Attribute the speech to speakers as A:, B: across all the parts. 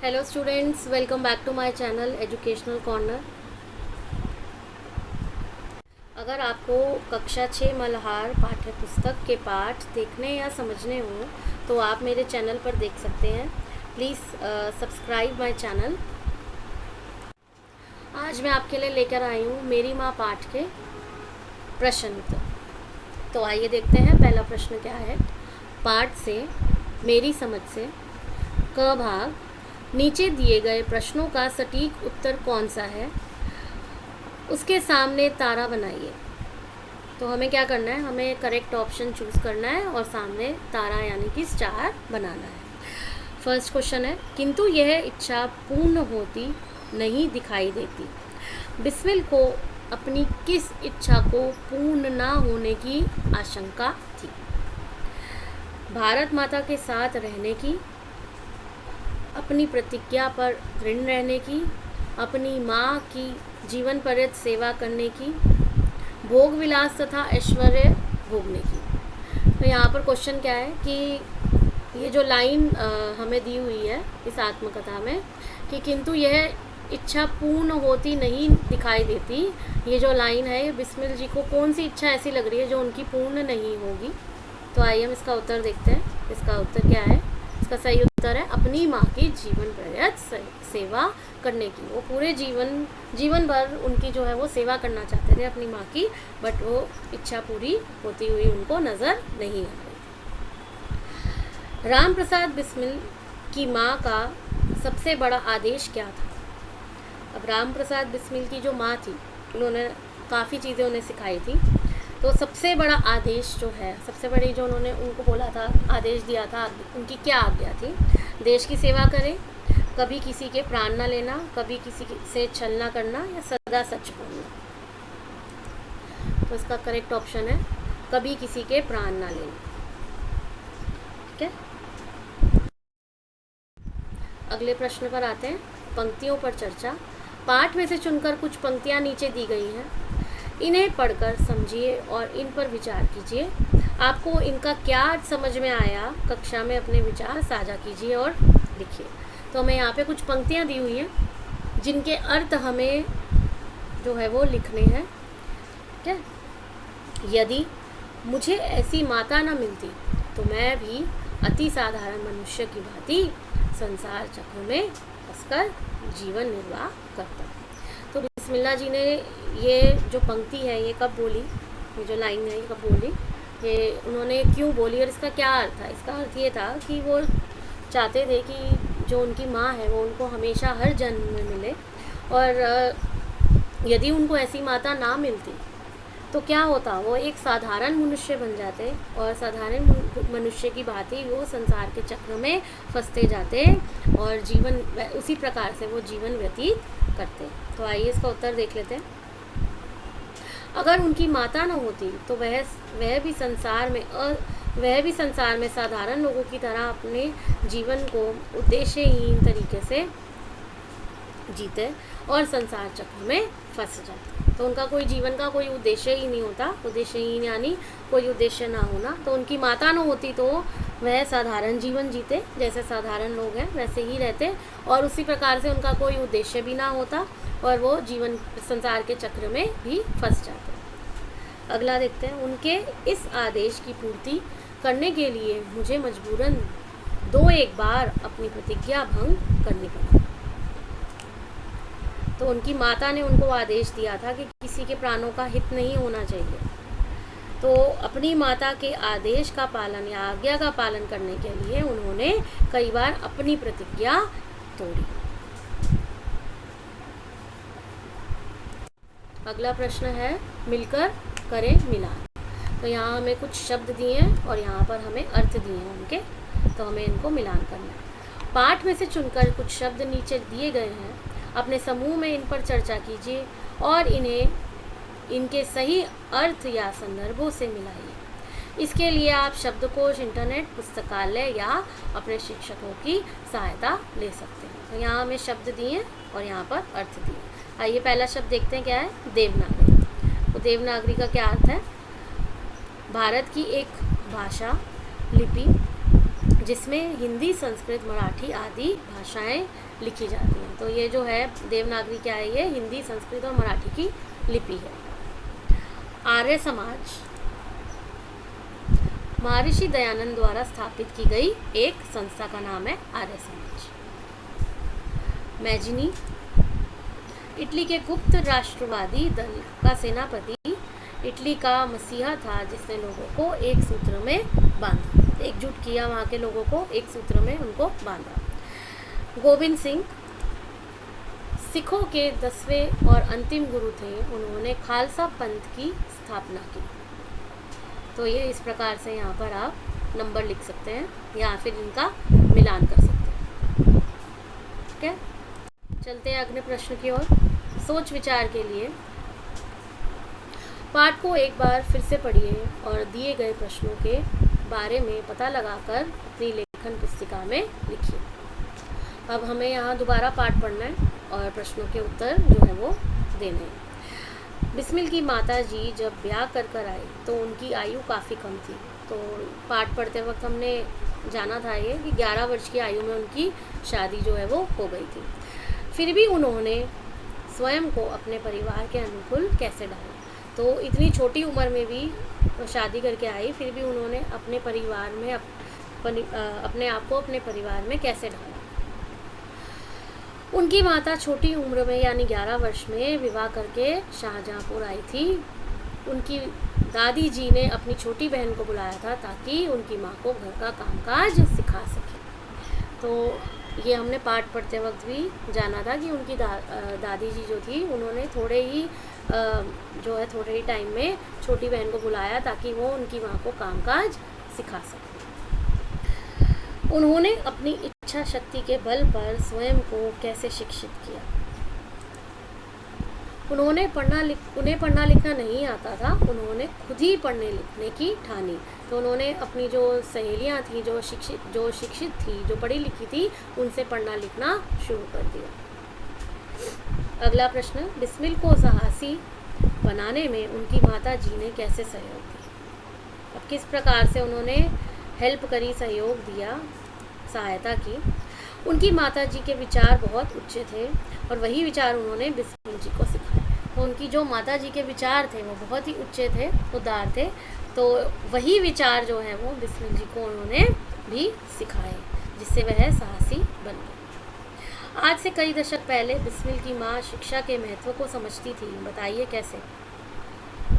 A: Hello students, welcome back to my channel educational corner. अगर आपको कक्षा 6 मल्हार पाठ्य पुस्तक के पाठ देखने या समझने हो तो आप मेरे चैनल पर देख सकते हैं। Please subscribe my channel. आज मैं आपके लिए लेकर आई हूँ मेरी माँ पाठ के प्रश्न उत्तर। तो आइए देखते हैं पहला प्रश्न क्या है। पाठ से मेरी समझ से क भाग नीचे दिए गए प्रश्नों का सटीक उत्तर कौन सा है, उसके सामने तारा बनाइए। तो हमें क्या करना है, हमें करेक्ट ऑप्शन चूज़ करना है और सामने तारा यानी कि स्टार बनाना है। फर्स्ट क्वेश्चन है, किंतु यह इच्छा पूर्ण होती नहीं दिखाई देती। बिस्मिल को अपनी किस इच्छा को पूर्ण ना होने की आशंका थी? भारत माता के साथ रहने की, अपनी प्रतिज्ञा पर दृढ़ रहने की, अपनी माँ की जीवन पर्यंत सेवा करने की, भोग विलास तथा ऐश्वर्य भोगने की। तो यहाँ पर क्वेश्चन क्या है कि ये जो लाइन हमें दी हुई है इस आत्मकथा में कि किंतु यह इच्छा पूर्ण होती नहीं दिखाई देती, ये जो लाइन है ये बिस्मिल जी को कौन सी इच्छा ऐसी लग रही है जो उनकी पूर्ण नहीं होगी? तो आइए हम इसका उत्तर देखते हैं। इसका उत्तर क्या है? इसका सही उत्तर है अपनी माँ की जीवन पर्यंत सेवा करने की। वो पूरे जीवन भर उनकी जो है वो सेवा करना चाहते थे अपनी माँ की, बट वो इच्छा पूरी होती हुई उनको नज़र नहीं आ रही। राम प्रसाद बिस्मिल की माँ का सबसे बड़ा आदेश क्या था? अब राम प्रसाद बिस्मिल की जो माँ थी, उन्होंने काफ़ी चीज़ें उन्हें सिखाई थी। तो सबसे बड़ा आदेश जो है, सबसे बड़ी जो उन्होंने उनको बोला था, आदेश दिया था, उनकी क्या आज्ञा थी? देश की सेवा करें, कभी किसी के प्राण ना लेना, कभी किसी से छल ना करना, या सदा सच बोलना। तो इसका करेक्ट ऑप्शन है कभी किसी के प्राण ना लेना। ठीक है, अगले प्रश्न पर आते हैं। पंक्तियों पर चर्चा। पाठ में से चुनकर कुछ पंक्तियां नीचे दी गई हैं, इन्हें पढ़कर समझिए और इन पर विचार कीजिए। आपको इनका क्या समझ में आया, कक्षा में अपने विचार साझा कीजिए और लिखिए। तो हमें यहाँ पे कुछ पंक्तियाँ दी हुई हैं जिनके अर्थ हमें जो है वो लिखने हैं। ठीक है, यदि मुझे ऐसी माता न मिलती तो मैं भी अति साधारण मनुष्य की भांति संसार चक्र में फंसकर जीवन निर्वाह करता। तो बिस्मिल्लाह जी ने ये जो पंक्ति है ये कब बोली, ये जो लाइन है ये कब बोली, ये उन्होंने क्यों बोली और इसका क्या अर्थ था? इसका अर्थ ये था कि वो चाहते थे कि जो उनकी माँ है वो उनको हमेशा हर जन्म में मिले, और यदि उनको ऐसी माता ना मिलती तो क्या होता, वो एक साधारण मनुष्य बन जाते और साधारण मनुष्य की भांति वो संसार के चक्र में फंसते जाते और जीवन उसी प्रकार से वो जीवन व्यतीत करते। तो आइए इसका उत्तर देख लेते हैं। अगर उनकी माता न होती तो वह भी संसार में साधारण लोगों की तरह अपने जीवन को उद्देश्यहीन तरीके से जीते और संसार चक्र में फंस जाते। तो उनका कोई जीवन का कोई उद्देश्य ही नहीं होता, उद्देश्यहीन यानी कोई उद्देश्य ना होना। तो उनकी माता न होती तो वह साधारण जीवन जीते, जैसे साधारण लोग हैं वैसे ही रहते, और उसी प्रकार से उनका कोई उद्देश्य भी ना होता और वो जीवन संसार के चक्र में भी फंस जाते। अगला देखते हैं। उनके इस आदेश की पूर्ति करने के लिए मुझे मजबूरन 2-1 बार अपनी प्रतिज्ञा भंग करनी पड़ी। तो उनकी माता ने उनको आदेश दिया था कि किसी के प्राणों का हित नहीं होना चाहिए, तो अपनी माता के आदेश का पालन या आज्ञा का पालन करने के लिए उन्होंने कई बार अपनी प्रतिज्ञा तोड़ी। अगला प्रश्न है, मिलकर करें मिलान। तो यहाँ हमें कुछ शब्द दिए हैं और यहाँ पर हमें अर्थ दिए हैं उनके, तो हमें इनको मिलान करना है। पाठ में से चुनकर कुछ शब्द नीचे दिए गए हैं, अपने समूह में इन पर चर्चा कीजिए और इन्हें इनके सही अर्थ या संदर्भों से मिलाइए। इसके लिए आप शब्दकोश, इंटरनेट, पुस्तकालय या अपने शिक्षकों की सहायता ले सकते हैं। तो यहाँ हमें शब्द दिए और यहाँ पर अर्थ दिए। आइए पहला शब्द देखते हैं, क्या है? देवनागरी। तो देवनागरी का क्या अर्थ है? भारत की एक भाषा, लिपि जिसमें हिंदी, संस्कृत, मराठी आदि भाषाएं लिखी जाती हैं। तो ये जो है देवनागरी क्या है, ये हिंदी, संस्कृत और मराठी की लिपि है। आर्य समाज महर्षि दयानंद द्वारा स्थापित की गई एक संस्था का नाम है आर्य समाज। मैजिनी इटली के गुप्त राष्ट्रवादी दल का सेनापति, इटली का मसीहा था जिसने लोगों को एक सूत्र में बांधा, एकजुट किया, वहाँ के लोगों को एक सूत्र में उनको बांधा। गोविंद सिंह सिखों के 10वें और अंतिम गुरु थे। उन्होंने खालसा पंथ की स्थापना की। तो ये इस प्रकार से यहाँ पर आप नंबर लिख सकते हैं या फिर इनका मिलान कर सकते हैं। ठीक है, चलते हैं अगले प्रश्न की ओर। सोच विचार के लिए पाठ को एक बार फिर से पढ़िए और दिए गए प्रश्नों के बारे में पता लगाकर अपनी लेखन पुस्तिका में लिखिए। अब हमें यहाँ दोबारा पाठ पढ़ना है और प्रश्नों के उत्तर जो है वो देने हैं। बिस्मिल की माता जी जब ब्याह कर आई तो उनकी आयु काफ़ी कम थी। तो पाठ पढ़ते वक्त हमने जाना था ये कि 11 वर्ष की आयु में उनकी शादी जो है वो हो गई थी। फिर भी उन्होंने स्वयं को अपने परिवार के अनुकूल कैसे ढाला। तो इतनी छोटी उम्र में भी शादी करके आई, फिर भी उन्होंने अपने परिवार में अपने आप को अपने परिवार में कैसे ढाला। उनकी माता छोटी उम्र में यानी 11 वर्ष में विवाह करके शाहजहाँपुर आई थी। उनकी दादी जी ने अपनी छोटी बहन को बुलाया था ताकि उनकी माँ को घर का कामकाज सिखा सके। तो ये हमने पाठ पढ़ते वक्त भी जाना था कि उनकी दादी जी जो थी उन्होंने थोड़े ही टाइम में छोटी बहन को बुलाया ताकि वो उनकी माँ को कामकाज सिखा सके। उन्होंने अपनी इच्छा शक्ति के बल पर स्वयं को कैसे शिक्षित किया। उन्हें पढ़ना लिखना नहीं आता था, उन्होंने खुद ही पढ़ने लिखने की ठानी। तो उन्होंने अपनी जो सहेलियां थी जो शिक्षित थी, जो पढ़ी लिखी थी, उनसे पढ़ना लिखना शुरू कर दिया। अगला प्रश्न, बिस्मिल को साहसी बनाने में उनकी माता जी ने कैसे सहयोग दिया। अब किस प्रकार से उन्होंने हेल्प करी, सहयोग दिया, सहायता की। उनकी माता जी के विचार बहुत उच्च थे और वही विचार उन्होंने बिस्मिल जी को सिखाए। तो उनकी जो माता जी के विचार थे वो बहुत ही उच्च थे, उदार थे। तो वही विचार जो है वो बिस्मिल जी को उन्होंने भी सिखाए, जिससे वह साहसी बन गए। आज से कई दशक पहले बिस्मिल की माँ शिक्षा के महत्व को समझती थी। बताइए कैसे।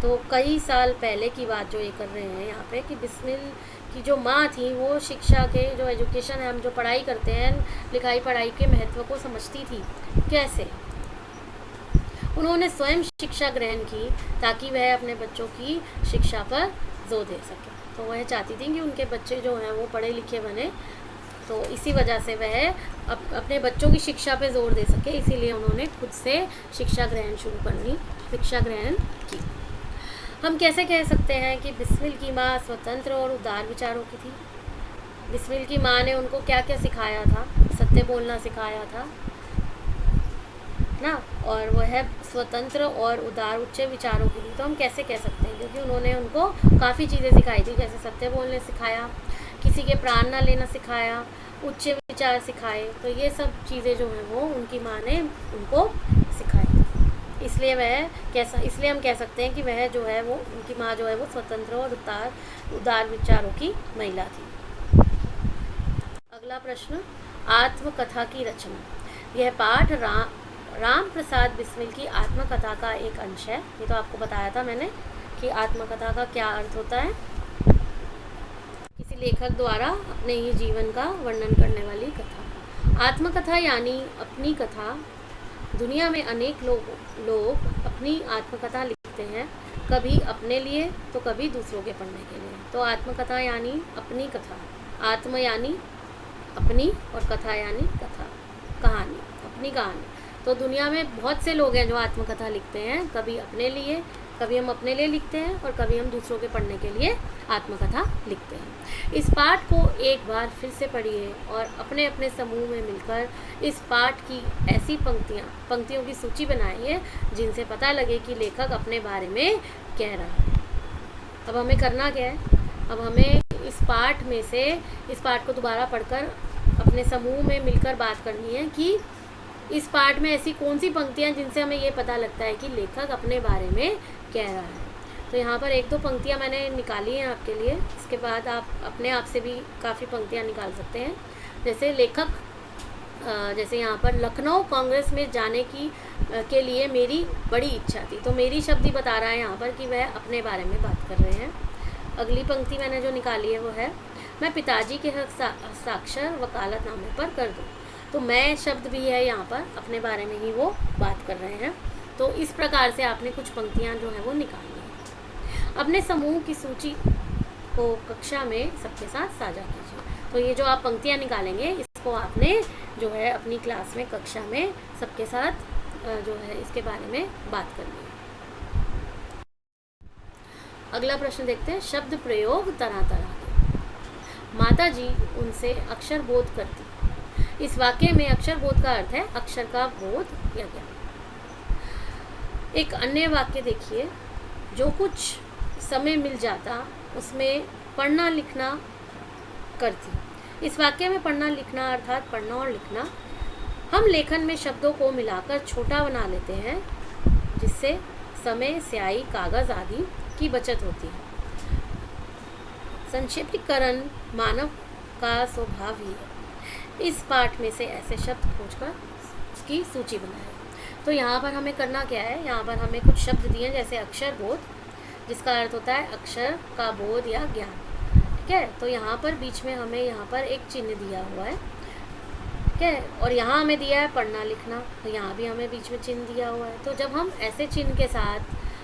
A: तो कई साल पहले की बात जो ये कर रहे हैं यहाँ पे कि बिस्मिल की जो माँ थी वो शिक्षा के जो एजुकेशन है, हम जो पढ़ाई करते हैं, लिखाई पढ़ाई के महत्व को समझती थी। कैसे? उन्होंने स्वयं शिक्षा ग्रहण की ताकि वह अपने बच्चों की शिक्षा पर जोर दे सके। तो वह चाहती थी कि उनके बच्चे जो हैं वो पढ़े लिखे बने। तो इसी वजह से वह अपने बच्चों की शिक्षा पे जोर दे सके, इसीलिए उन्होंने खुद से शिक्षा ग्रहण की। हम कैसे कह सकते हैं कि बिस्मिल की माँ स्वतंत्र और उदार विचारों की थी। बिस्मिल की माँ ने उनको क्या क्या सिखाया था? सत्य बोलना सिखाया था ना, और वह स्वतंत्र और उदार उच्च विचारों की थी। तो हम कैसे कह सकते हैं, क्योंकि उन्होंने उनको काफ़ी चीज़ें सिखाई थी, जैसे सत्य बोलने सिखाया, किसी के प्राण ना लेना सिखाया, उच्च विचार सिखाए। तो ये सब चीज़ें जो हैं वो उनकी माँ ने उनको सिखाई। इसलिए हम कह सकते हैं कि वह जो है वो, उनकी माँ जो है वो स्वतंत्र और उदार विचारों की महिला थी। अगला प्रश्न, आत्मकथा की रचना। यह पाठ राम प्रसाद बिस्मिल की आत्मकथा का एक अंश है। ये तो आपको बताया था मैंने कि आत्मकथा का क्या अर्थ होता है। किसी लेखक द्वारा अपने ही जीवन का वर्णन करने वाली कथा। आत्मकथा यानी अपनी कथा। दुनिया में अनेक लोग अपनी आत्मकथा लिखते हैं, कभी अपने लिए तो कभी दूसरों के पढ़ने के लिए। तो आत्मकथा यानी अपनी कथा। आत्म यानी अपनी और कथा यानी कथा, कहानी, अपनी कहानी। तो दुनिया में बहुत से लोग हैं जो आत्मकथा लिखते हैं, कभी अपने लिए, कभी हम अपने लिए लिखते हैं और कभी हम दूसरों के पढ़ने के लिए आत्मकथा लिखते हैं। इस पाठ को एक बार फिर से पढ़िए और अपने अपने समूह में मिलकर इस पाठ की ऐसी पंक्तियों की सूची बनाइए जिनसे पता लगे कि लेखक अपने बारे में कह रहा है। अब हमें करना क्या है? अब हमें इस पाठ में से इस पाठ को दोबारा पढ़कर अपने समूह में मिलकर बात करनी है कि इस पाठ में ऐसी कौन सी पंक्तियाँ जिनसे हमें ये पता लगता है कि लेखक अपने बारे में कह रहा है। तो यहाँ पर एक दो पंक्तियाँ मैंने निकाली हैं आपके लिए, इसके बाद आप अपने आप से भी काफ़ी पंक्तियाँ निकाल सकते हैं। जैसे लेखक जैसे यहाँ पर लखनऊ कांग्रेस में जाने के लिए मेरी बड़ी इच्छा थी, तो मेरी शब्द ही बता रहा है यहाँ पर कि वह अपने बारे में बात कर रहे हैं। अगली पंक्ति मैंने जो निकाली है वो है, मैं पिताजी के हस्ताक्षर वकालतनामे पर कर दूँ। तो मैं शब्द भी है यहाँ पर, अपने बारे में ही वो बात कर रहे हैं। तो इस प्रकार से आपने कुछ पंक्तियाँ जो हैं वो निकालनी है। अपने समूह की सूची को कक्षा में सबके साथ साझा कीजिए। तो ये जो आप पंक्तियाँ निकालेंगे इसको आपने जो है अपनी क्लास में, कक्षा में सबके साथ जो है इसके बारे में बात करनी है। अगला प्रश्न देखते हैं, शब्द प्रयोग तरह तरह के। माता जी उनसे अक्षर बोध करती। इस वाक्य में अक्षर बोध का अर्थ है अक्षर का बोध या ज्ञान। एक अन्य वाक्य देखिए, जो कुछ समय मिल जाता उसमें पढ़ना लिखना करती। इस वाक्य में पढ़ना लिखना अर्थात पढ़ना और लिखना, हम लेखन में शब्दों को मिलाकर छोटा बना लेते हैं, जिससे समय, स्याही, कागज आदि की बचत होती है। संक्षेपीकरण मानव का स्वभाव ही है। इस पाठ में से ऐसे शब्द खोजकर उसकी सूची बनाएं। तो यहाँ पर हमें करना क्या है, यहाँ पर हमें कुछ शब्द दिए हैं, जैसे अक्षर बोध, जिसका अर्थ होता है अक्षर का बोध या ज्ञान। ठीक है, तो यहाँ पर बीच में हमें यहाँ पर एक चिन्ह दिया हुआ है। ठीक है, और यहाँ हमें दिया है पढ़ना लिखना, तो यहाँ भी हमें बीच में चिन्ह दिया हुआ है। तो जब हम ऐसे चिन्ह के साथ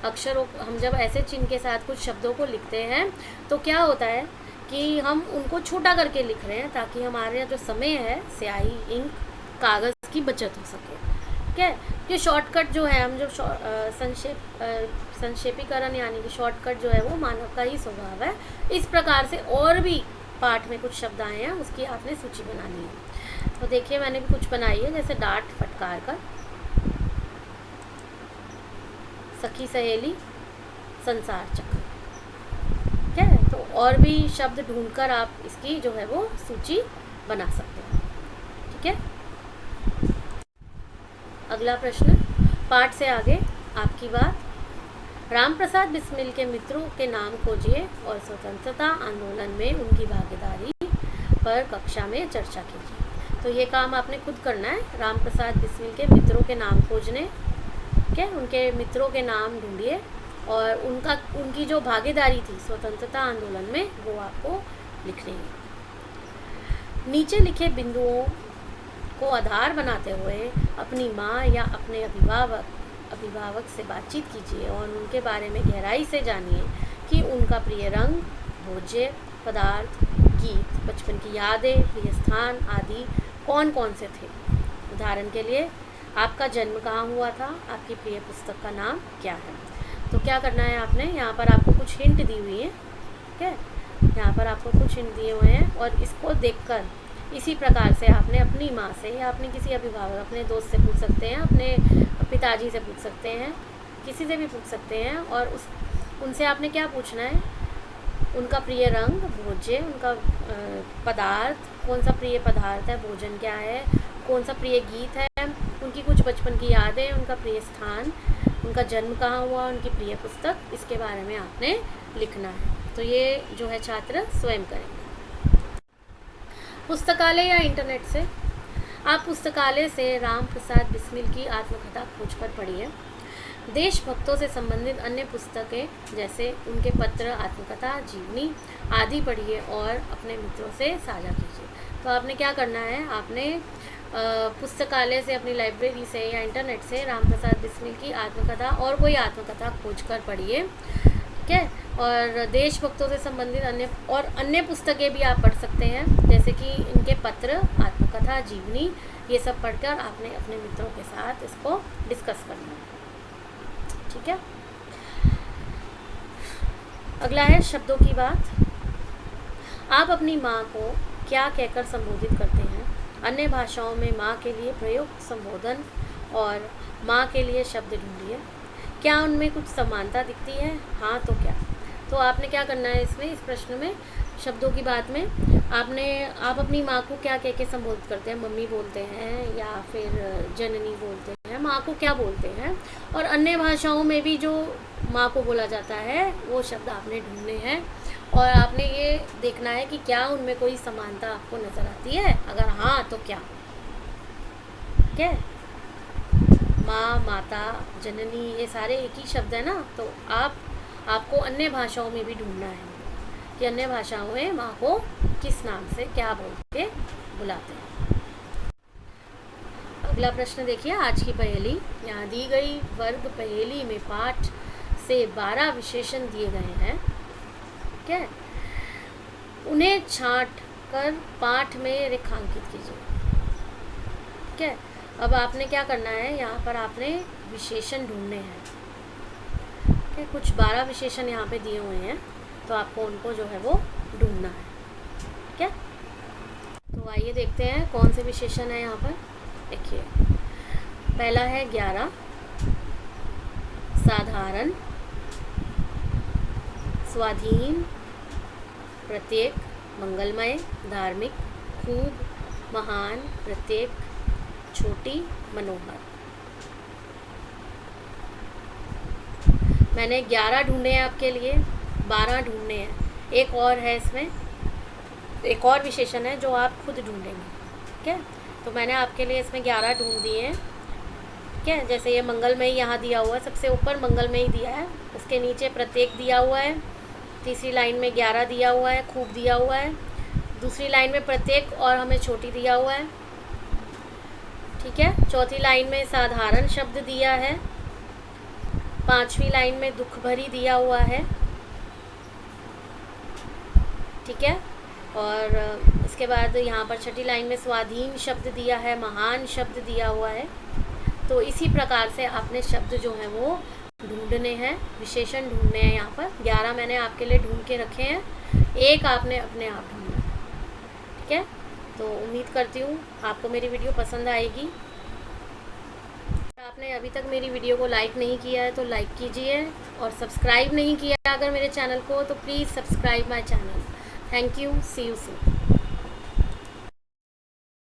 A: जब ऐसे चिन्ह के साथ कुछ शब्दों को लिखते हैं तो क्या होता है कि हम उनको छोटा करके लिख रहे हैं, ताकि हमारे जो समय है, स्याही, इंक, कागज़ की बचत हो सके। ठीक है, कि शॉर्टकट जो है, हम जो संक्षेपीकरण यानी कि शॉर्टकट जो है वो मानव का ही स्वभाव है। इस प्रकार से और भी पाठ में कुछ शब्द आए हैं, उसकी आपने सूची बनानी है। तो देखिए मैंने भी कुछ बनाई है, जैसे डांट फटकार कर, सखी सहेली, संसार चक्र। ठीक है, तो और भी शब्द ढूंढकर आप इसकी जो है वो सूची बना सकते हैं। ठीक है, अगला प्रश्न, पाठ से आगे आपकी बात। रामप्रसाद बिस्मिल के मित्रों के नाम खोजिए और स्वतंत्रता आंदोलन में उनकी भागीदारी पर कक्षा में चर्चा कीजिए। तो ये काम आपने खुद करना है, रामप्रसाद बिस्मिल के मित्रों के नाम खोजने। ठीक है, उनके मित्रों के नाम ढूंढिए और उनकी जो भागीदारी थी स्वतंत्रता आंदोलन में वो आपको लिखनी है। नीचे लिखे बिंदुओं को आधार बनाते हुए अपनी माँ या अपने अभिभावक से बातचीत कीजिए और उनके बारे में गहराई से जानिए कि उनका प्रिय रंग, भोज्य पदार्थ, गीत, बचपन की यादें, प्रिय स्थान आदि कौन कौन से थे। उदाहरण के लिए, आपका जन्म कहाँ हुआ था, आपकी प्रिय पुस्तक का नाम क्या है। तो क्या करना है आपने, यहाँ पर आपको कुछ हिंट दी हुई है। ठीक है, यहाँ पर आपको कुछ हिंट दिए हुए हैं और इसको देखकर इसी प्रकार से आपने अपनी माँ से या अपने किसी अभिभावक, अपने दोस्त से पूछ सकते हैं, अपने पिताजी से पूछ सकते हैं, किसी से भी पूछ सकते हैं। और उनसे आपने क्या पूछना है, उनका प्रिय रंग, भोज्य, उनका पदार्थ, कौन सा प्रिय पदार्थ है, भोजन क्या है, कौन सा प्रिय गीत है, उनकी कुछ बचपन की यादें, उनका प्रिय स्थान, उनका जन्म कहाँ हुआ, उनकी प्रिय पुस्तक, इसके बारे में आपने लिखना है। तो ये जो है छात्र स्वयं करेंगे। पुस्तकालय या इंटरनेट से, आप पुस्तकालय से रामप्रसाद बिस्मिल की आत्मकथा खोजकर पढ़िए। देशभक्तों से संबंधित अन्य पुस्तकें जैसे उनके पत्र, आत्मकथा, जीवनी आदि पढ़िए और अपने मित्रों से साझा कीजिए। तो आपने क्या करना है, आपने पुस्तकालय से, अपनी लाइब्रेरी से या इंटरनेट से रामप्रसाद बिस्मिल की आत्मकथा और कोई आत्मकथा खोजकर पढ़िए। ठीक है, और देशभक्तों से संबंधित अन्य पुस्तकें भी आप पढ़ सकते हैं, जैसे कि इनके पत्र, आत्मकथा, जीवनी, ये सब पढ़कर आपने अपने मित्रों के साथ इसको डिस्कस करना है। ठीक है, अगला है शब्दों की बात। आप अपनी माँ को क्या कहकर संबोधित करते हैं। अन्य भाषाओं में माँ के लिए प्रयुक्त संबोधन और माँ के लिए शब्द ढूंढिए। क्या उनमें कुछ समानता दिखती है, हाँ तो क्या। तो आपने क्या करना है इसमें, इस प्रश्न में शब्दों की बात में आप अपनी माँ को क्या कह के संबोधित करते हैं? मम्मी बोलते हैं या फिर जननी बोलते हैं? माँ को क्या बोलते हैं? और अन्य भाषाओं में भी जो माँ को बोला जाता है वो शब्द आपने ढूंढने हैं और आपने ये देखना है कि क्या उनमें कोई समानता आपको नज़र आती है। अगर हाँ तो क्या? ठीक है, माँ, माता, जननी ये सारे एक ही शब्द है ना। तो आपको अन्य भाषाओं में भी ढूंढना है कि अन्य भाषाओं में माँ को किस नाम से क्या बोल के बुलाते हैं। अगला प्रश्न देखिए, आज की पहेली। यहाँ दी गई वर्ग पहेली में पाठ से 12 विशेषण दिए गए हैं। ठीक है, उन्हें छांट कर पाठ में रेखांकित कीजिए। ठीक है, अब आपने क्या करना है, यहाँ पर आपने विशेषण ढूंढने हैं। ठीक है, कुछ 12 विशेषण यहाँ पे दिए हुए हैं तो आपको उनको जो है वो ढूंढना है। ठीक है, तो आइए देखते हैं कौन से विशेषण है यहाँ पर। देखिए, पहला है 11, साधारण, स्वाधीन, प्रत्येक, मंगलमय, धार्मिक, खूब, महान, प्रत्येक, छोटी, मनोहर। मैंने 11 ढूंढे हैं आपके लिए, 12 ढूंढने हैं। एक और है इसमें, एक और विशेषण है जो आप खुद ढूंढेंगे। ठीक है, तो मैंने आपके लिए इसमें 11 ढूंढ दिए हैं। ठीक है, जैसे ये मंगलमय यहाँ दिया हुआ है, सबसे ऊपर मंगलमय दिया है, उसके नीचे प्रत्येक दिया हुआ है, तीसरी लाइन में 11 दिया हुआ है, खूब दिया हुआ है, दूसरी लाइन में प्रत्येक और हमें छोटी दिया हुआ है। ठीक है, चौथी लाइन में साधारण शब्द दिया है, पांचवी लाइन में दुख भरी दिया हुआ है। ठीक है, और इसके बाद यहाँ पर छठी लाइन में स्वाधीन शब्द दिया है, महान शब्द दिया हुआ है। तो इसी प्रकार से आपने शब्द जो है वो ढूंढने हैं, विशेषण ढूंढने हैं। यहाँ पर 11 मैंने आपके लिए ढूंढ के रखे हैं, एक आपने अपने आप ढूंढना है। ठीक है, तो उम्मीद करती हूँ आपको मेरी वीडियो पसंद आएगी। आपने अभी तक मेरी वीडियो को लाइक नहीं किया है तो लाइक कीजिए, और सब्सक्राइब नहीं किया अगर मेरे चैनल को तो please subscribe my channel. Thank you, see you soon.